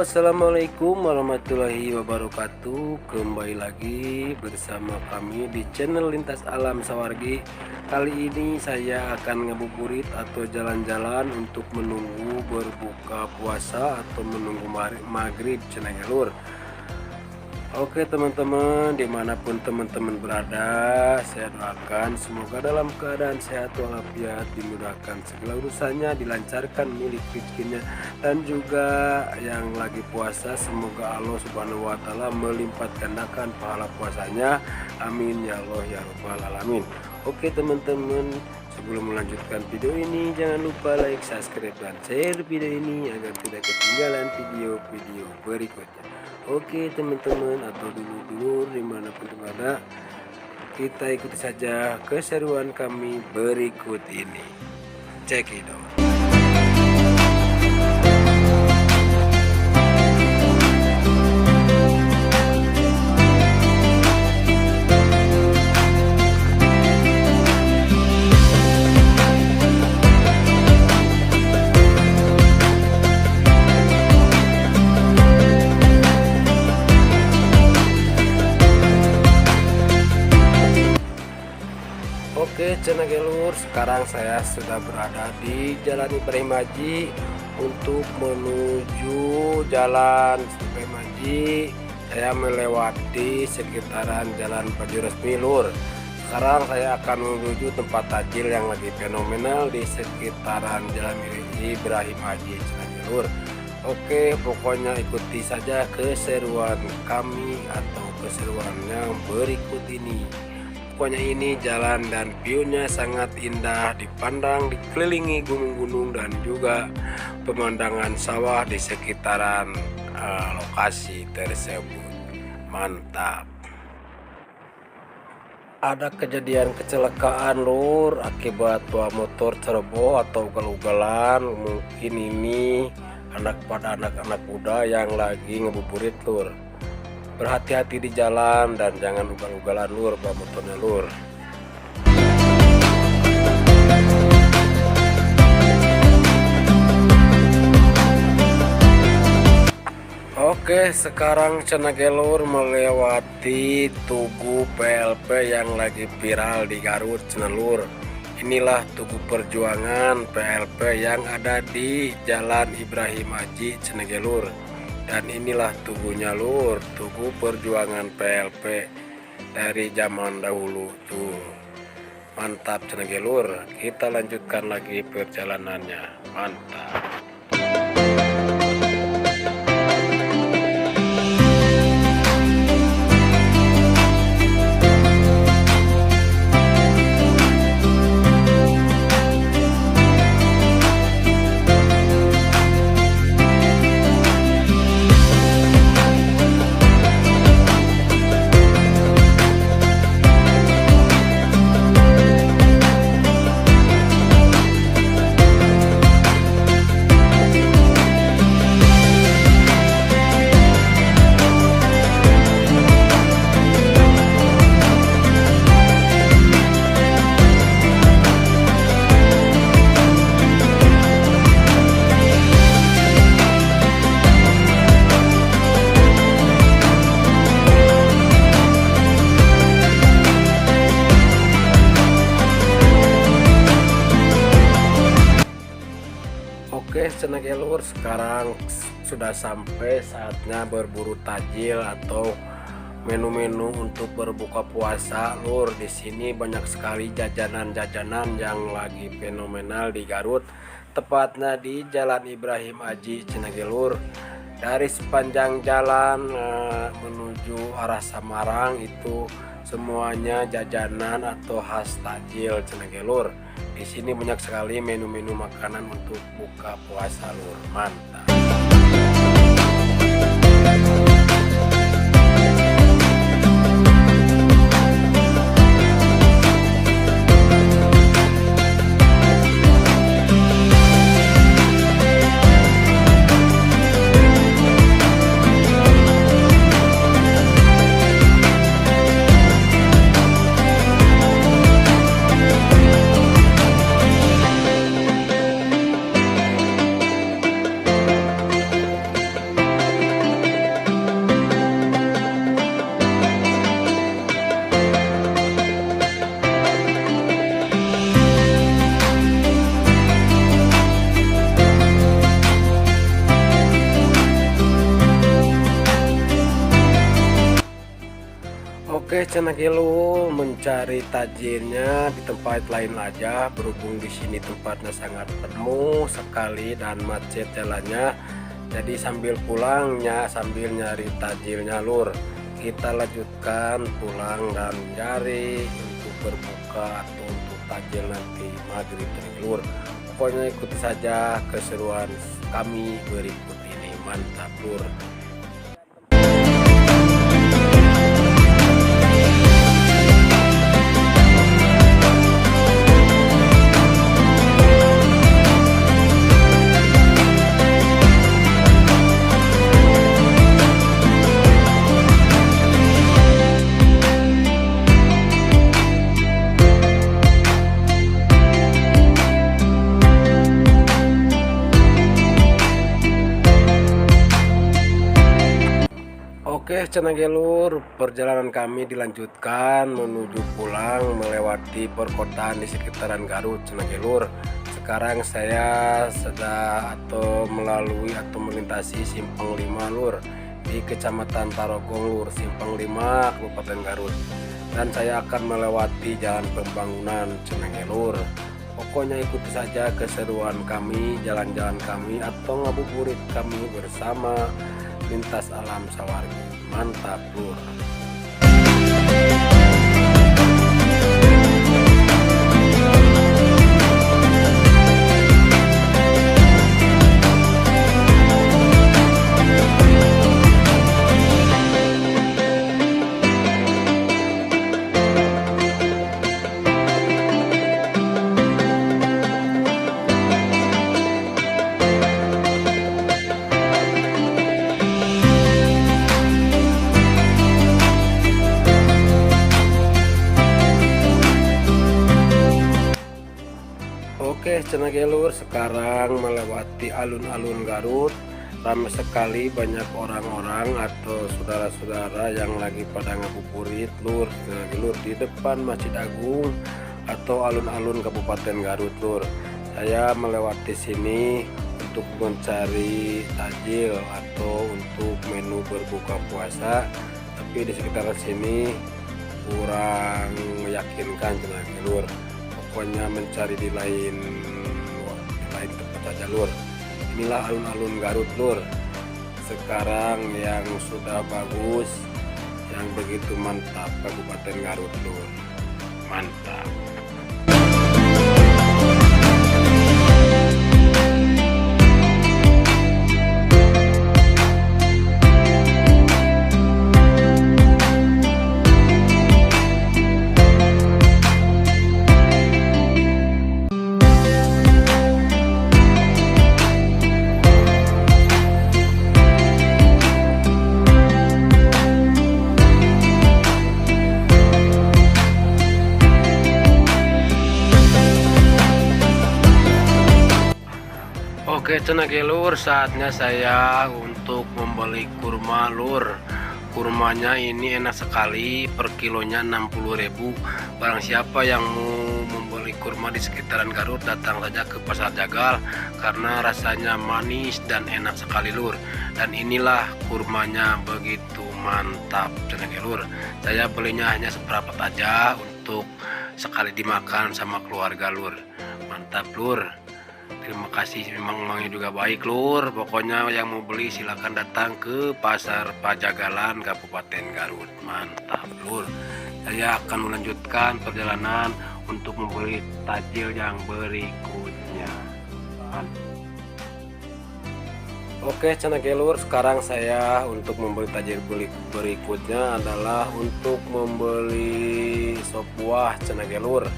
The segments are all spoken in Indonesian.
Assalamualaikum warahmatullahi wabarakatuh. Kembali lagi bersama kami di channel Lintas Alam Sawargi. Kali ini saya akan ngabuburit atau jalan-jalan untuk menunggu berbuka puasa atau menunggu maghrib cenah lur. Oke teman-teman, dimanapun teman-teman berada, saya doakan semoga dalam keadaan sehat walafiat, dimudahkan segala urusannya, dilancarkan milik rezekinya, dan juga yang lagi puasa semoga Allah Subhanahu wa Ta'ala melipat gandakan pahala puasanya. Amin ya Allah ya Rabbal alamin. Oke teman-teman, sebelum melanjutkan video ini jangan lupa like, subscribe, dan share video ini agar tidak ketinggalan video-video berikutnya. Oke teman-teman atau dulur-dulur dimanapun berada, kita ikuti saja keseruan kami berikut ini. Check it out. Oke cenah lur, sekarang saya sudah berada di Jalan Ibrahim Haji untuk menuju Jalan Ibrahim Haji. Saya melewati sekitaran Jalan Baju Resmi lur. Sekarang saya akan menuju tempat takjil yang lagi fenomenal di sekitaran Jalan Ibrahim Haji cenah lur. Oke, pokoknya ikuti saja keseruan kami atau keseruan yang berikut ini. Pokoknya ini jalan dan view-nya sangat indah, dipandang dikelilingi gunung-gunung dan juga pemandangan sawah di sekitaran lokasi tersebut. Mantap. Ada kejadian kecelakaan lur akibat tua motor ceroboh atau ugal-ugalan. Mungkin ini anak-anak muda yang lagi ngebuburit lur. Berhati-hati di jalan dan jangan ugal-ugalan lur bawa motornya lur. Oke, sekarang cenah lur melewati Tugu PLP yang lagi viral di Garut cenah lur. Inilah Tugu Perjuangan PLP yang ada di Jalan Ibrahim Haji cenah lur. Dan inilah tugunya lur, Tugu Perjuangan PLP dari zaman dahulu tuh. Mantap cenah lur, kita lanjutkan lagi perjalanannya. Mantap. Oke cenah lur, sekarang sudah sampai saatnya berburu takjil atau menu-menu untuk berbuka puasa lur. Di sini banyak sekali jajanan-jajanan yang lagi fenomenal di Garut, tepatnya di Jalan Ibrahim Haji cenah lur. Dari sepanjang jalan menuju arah Samarang itu semuanya jajanan atau khas takjil cenah lur. Di sini banyak sekali menu-menu makanan untuk buka puasa lur. Mantap. Cenagelo mencari tajilnya di tempat lain aja, berhubung di sini tempatnya sangat penuh sekali dan macet jalannya. Jadi sambil pulangnya sambil nyari tajilnya lur, kita lanjutkan pulang dan cari untuk berbuka atau untuk tajil nanti maghrib lur. Pokoknya ikuti saja keseruan kami berikut ini, mantap lur. Oke Cenagelo, perjalanan kami dilanjutkan menuju pulang melewati perkotaan di sekitaran Garut Cenagelo. Sekarang saya sedang melalui atau melintasi Simpang 5 lur di Kecamatan Tarogong lur, Simpang 5 Kabupaten Garut, dan saya akan melewati jalan pembangunan Cenagelo. Pokoknya ikuti saja keseruan kami, jalan-jalan kami atau ngabuburit kami bersama Lintas Alam Sawargi. Mantap lur. Oke Cenagelo, sekarang melewati alun-alun Garut. Ramai sekali, banyak orang-orang atau saudara-saudara yang lagi pada ngabuburit lur di depan Masjid Agung atau alun-alun Kabupaten Garut lur. Saya melewati sini untuk mencari takjil atau untuk menu berbuka puasa, tapi di sekitar sini kurang meyakinkan Cenagelo. Pokoknya mencari di lain tempat saja lur. Inilah alun-alun Garut lur. Sekarang yang sudah bagus, yang begitu mantap Kabupaten Garut lur. Mantap. Oke Cenagelo, saatnya saya untuk membeli kurma lur. Kurmanya ini enak sekali, per kilonya 60.000. Barang siapa yang mau membeli kurma di sekitaran Garut, datang saja ke Pasar Jagal karena rasanya manis dan enak sekali lur. Dan inilah kurmanya begitu mantap Cenagelo. Saya belinya hanya seperempat aja untuk sekali dimakan sama keluarga lur. Mantap lur. Terima kasih, memangnya juga baik lur. Pokoknya yang mau beli silahkan datang ke Pasar Pajagalan Kabupaten Garut. Mantap lur. Saya akan melanjutkan perjalanan untuk membeli takjil yang berikutnya. Oke Cenagelo, sekarang saya untuk membeli takjil berikutnya adalah untuk membeli sop buah Cenagelo.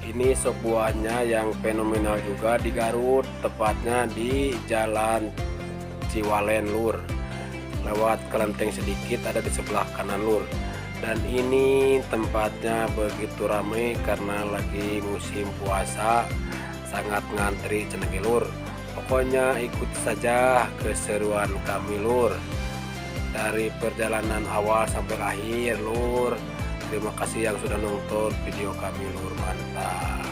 Ini sop buahnya yang fenomenal juga di Garut, tepatnya di Jalan Ciwalen lur. Lewat kelenteng sedikit ada di sebelah kanan lur. Dan ini tempatnya begitu ramai karena lagi musim puasa, sangat ngantri Cenagelo. Pokoknya ikuti saja keseruan kami lur, dari perjalanan awal sampai akhir lur. Terima kasih yang sudah nonton video kami lur, mantap.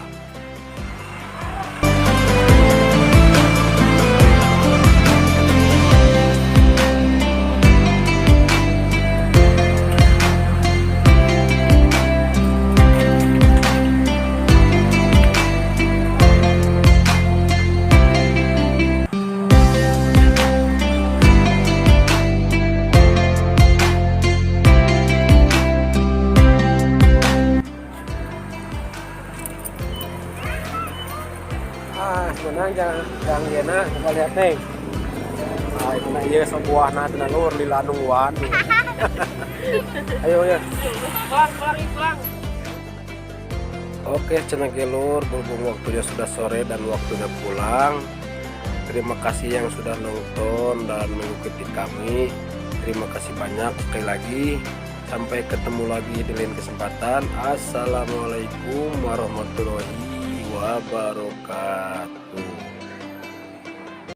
menang jangan gena kita lihat nih. Nah, itu nah iya sebuah nah tenang lur di lanung wan. Ayo ya. Pulang. Oke cenah lur, berhubung waktunya sudah sore dan waktunya pulang. Terima kasih yang sudah nonton dan mengikuti kami. Terima kasih banyak sekali lagi. Sampai ketemu lagi di lain kesempatan. Assalamualaikum warahmatullahi wabarakatuh.